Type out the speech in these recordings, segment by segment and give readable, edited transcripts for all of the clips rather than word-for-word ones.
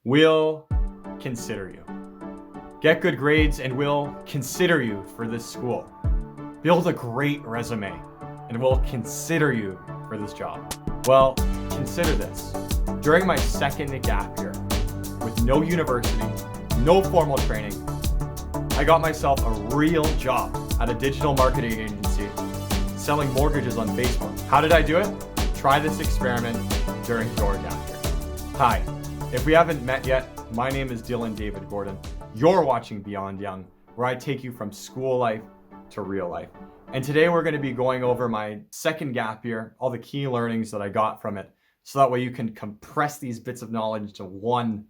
We'll consider you. Get good grades and we'll consider you for this school. Build a great resume and we'll consider you for this job. Well, consider this. During my second gap year, with no university, no formal training, I got myself a real job at a digital marketing agency selling mortgages on Facebook. How did I do it? Try this experiment during your gap year. Hi, if we haven't met yet, my name is Dylan David Gordon. You're watching Beyond Young, where I take you from school life to real life. And today we're going to be going over my second gap year, all the key learnings that I got from it, so that way you can compress these bits of knowledge into one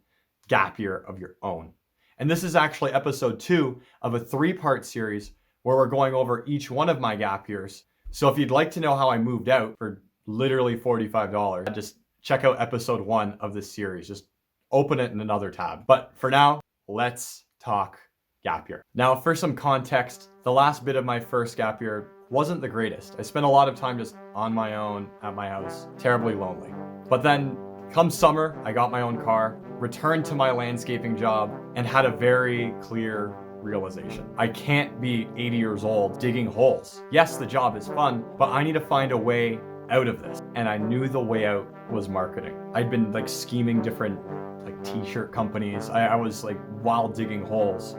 gap year of your own. And this is actually episode 2 of a 3-part series where we're going over each one of my gap years. So if you'd like to know how I moved out for literally $45, just check out episode 1 of this series. Just open it in another tab. But for now, let's talk gap year. Now, for some context, the last bit of my first gap year wasn't the greatest. I spent a lot of time just on my own at my house, terribly lonely. But then come summer, I got my own car, returned to my landscaping job, and had a very clear realization. I can't be 80 years old digging holes. Yes, the job is fun, but I need to find a way out of this. And I knew the way out was marketing. I'd been scheming different t-shirt companies. I was while digging holes,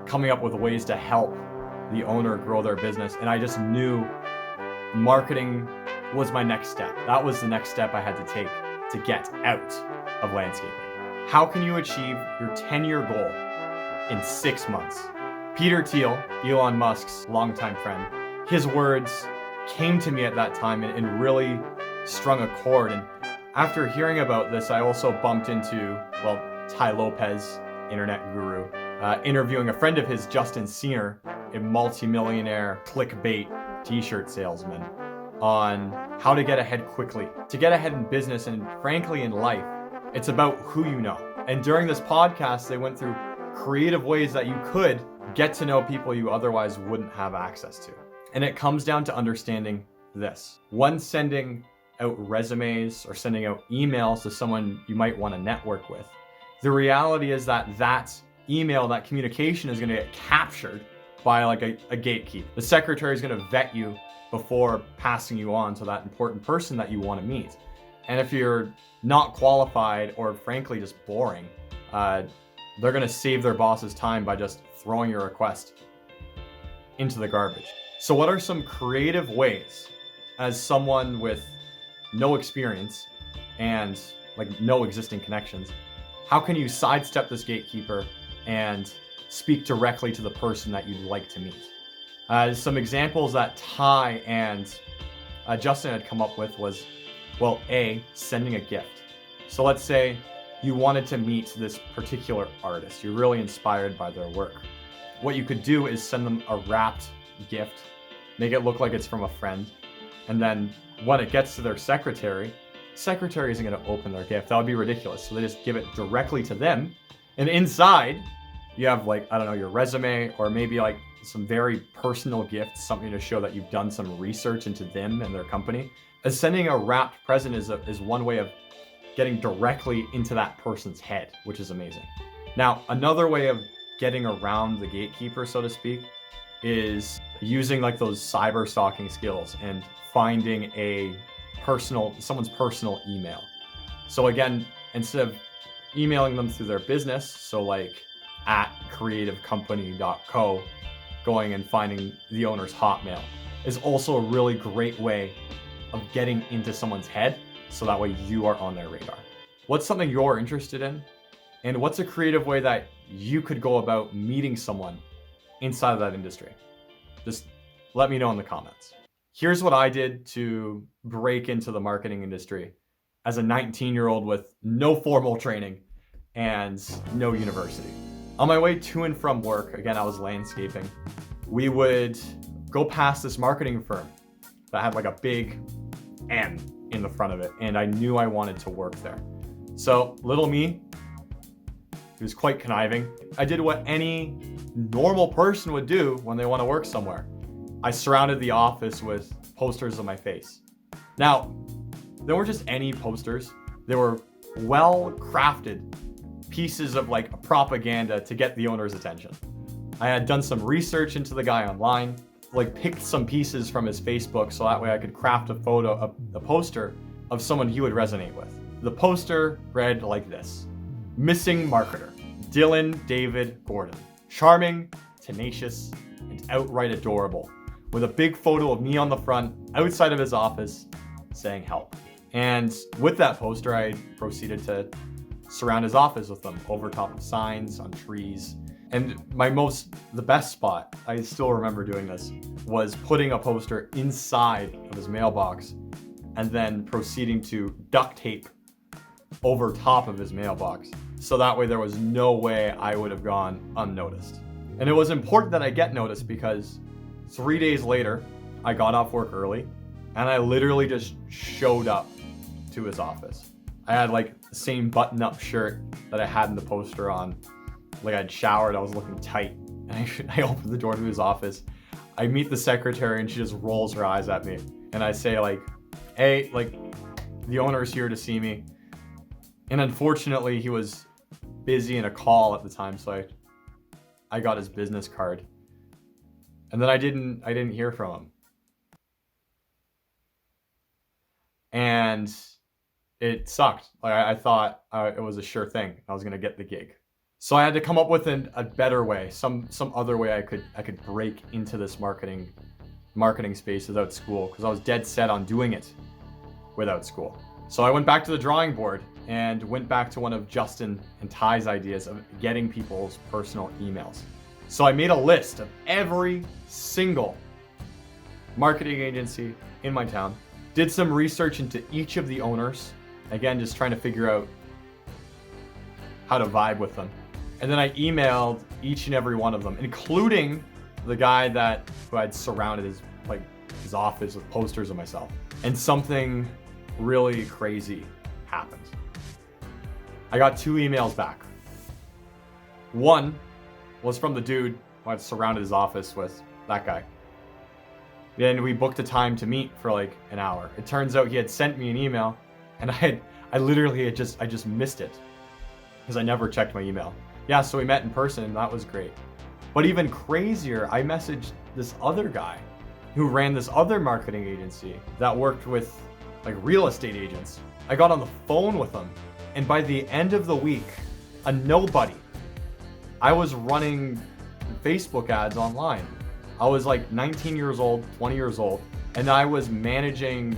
coming up with ways to help the owner grow their business. And I just knew marketing was my next step. That was the next step I had to take to get out of landscaping. How can you achieve your 10-year goal in 6 months? Peter Thiel, Elon Musk's longtime friend, his words came to me at that time and really strung a chord. And after hearing about this, I also bumped into, Tai Lopez, internet guru, interviewing a friend of his, Justin Ciner, a multimillionaire clickbait t-shirt salesman, on how to get ahead quickly. To get ahead in business and frankly in life, it's about who you know. And during this podcast, they went through creative ways that you could get to know people you otherwise wouldn't have access to. And it comes down to understanding this. When sending out resumes or sending out emails to someone you might want to network with, the reality is that email, that communication is going to get captured by a gatekeeper. The secretary is going to vet you before passing you on to that important person that you want to meet. And if you're not qualified or frankly just boring, they're going to save their boss's time by just throwing your request into the garbage. So what are some creative ways, as someone with no experience and no existing connections, how can you sidestep this gatekeeper and speak directly to the person that you'd like to meet? Some examples that Ty and Justin had come up with was, sending a gift. So let's say you wanted to meet this particular artist. You're really inspired by their work. What you could do is send them a wrapped gift, make it look like it's from a friend, and then when it gets to their secretary isn't going to open their gift. That would be ridiculous. So they just give it directly to them. And inside, you have your resume, or maybe some very personal gifts, something to show that you've done some research into them and their company. As sending a wrapped present is one way of getting directly into that person's head, which is amazing. Now, another way of getting around the gatekeeper, so to speak, is using those cyber stalking skills and finding someone's personal email. So again, instead of emailing them through their business, so at creativecompany.co, going and finding the owner's Hotmail is also a really great way of getting into someone's head, so that way you are on their radar. What's something you're interested in? And what's a creative way that you could go about meeting someone inside of that industry? Just let me know in the comments. Here's what I did to break into the marketing industry as a 19-year-old with no formal training and no university. On my way to and from work, again, I was landscaping, we would go past this marketing firm that had a big M in the front of it, and I knew I wanted to work there. So little me, he was quite conniving. I did what any normal person would do when they want to work somewhere. I surrounded the office with posters of my face. Now, they weren't just any posters. They were well-crafted pieces of like propaganda to get the owner's attention. I had done some research into the guy online, like picked some pieces from his Facebook so that way I could craft a poster of someone he would resonate with. The poster read like this: missing marketer, Dylan David Gordon. Charming, tenacious, and outright adorable, with a big photo of me on the front, outside of his office, saying help. And with that poster, I proceeded to surround his office with them, over top of signs, on trees. And the best spot, I still remember doing this, was putting a poster inside of his mailbox and then proceeding to duct tape over top of his mailbox. So that way there was no way I would have gone unnoticed. And it was important that I get noticed because 3 days later, I got off work early and I literally just showed up to his office. I had like the same button-up shirt that I had in the poster on. Like I'd showered, I was looking tight. And I opened the door to his office. I meet the secretary and she just rolls her eyes at me. And I say like, hey, like the owner's here to see me. And unfortunately he was busy in a call at the time, so I got his business card. And then I didn't hear from him. And it sucked. Like I thought it was a sure thing. I was gonna get the gig. So I had to come up with a better way, some other way I could break into this marketing space without school, because I was dead set on doing it without school. So I went back to the drawing board and went back to one of Justin and Ty's ideas of getting people's personal emails. So I made a list of every single marketing agency in my town, did some research into each of the owners, again, just trying to figure out how to vibe with them. And then I emailed each and every one of them, including the guy who had surrounded his office with posters of myself. And something really crazy happened. I got 2 emails back. One was from the dude who had surrounded his office with that guy. Then we booked a time to meet for like an hour. It turns out he had sent me an email and I literally just missed it because I never checked my email. Yeah, so we met in person and that was great. But even crazier, I messaged this other guy who ran this other marketing agency that worked with like real estate agents. I got on the phone with him, and by the end of the week, a nobody. I was running Facebook ads online. I was like 19 years old, 20 years old, and I was managing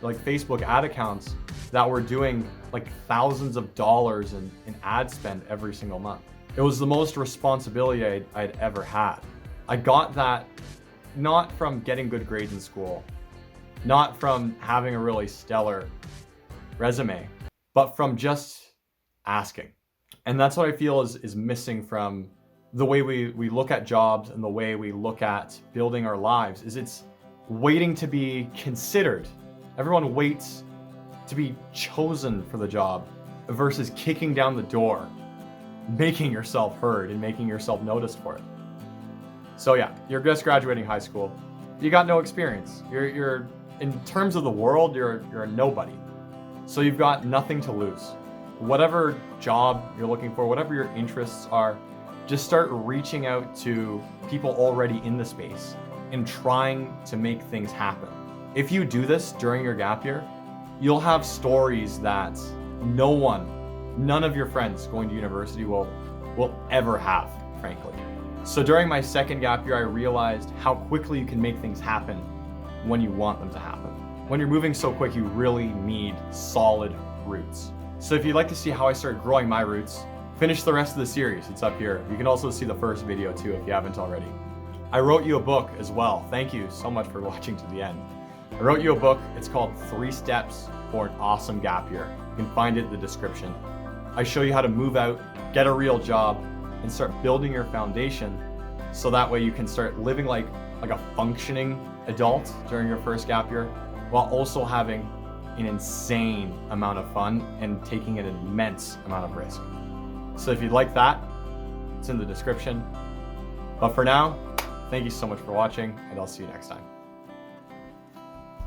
like Facebook ad accounts that were doing like thousands of dollars in ad spend every single month. It was the most responsibility I'd ever had. I got that not from getting good grades in school, not from having a really stellar resume, but from just asking. And that's what I feel is missing from the way we look at jobs and the way we look at building our lives, is it's waiting to be considered. Everyone waits to be chosen for the job versus kicking down the door, making yourself heard and making yourself noticed for it. So yeah, you're just graduating high school. You got no experience. You're in terms of the world, you're a nobody. So you've got nothing to lose. Whatever job you're looking for, whatever your interests are, just start reaching out to people already in the space and trying to make things happen. If you do this during your gap year, you'll have stories that none of your friends going to university will ever have, frankly. So during my second gap year, I realized how quickly you can make things happen when you want them to happen. When you're moving so quick, you really need solid roots. So if you'd like to see how I started growing my roots, finish the rest of the series. It's up here. You can also see the first video too if you haven't already. I wrote you a book as well. Thank you so much for watching to the end. I wrote you a book. It's called 3 Steps for an Awesome Gap Year. You can find it in the description. I show you how to move out, get a real job, and start building your foundation so that way you can start living like a functioning adult during your first gap year while also having an insane amount of fun and taking an immense amount of risk. So if you'd like that, it's in the description. But for now, thank you so much for watching, and I'll see you next time.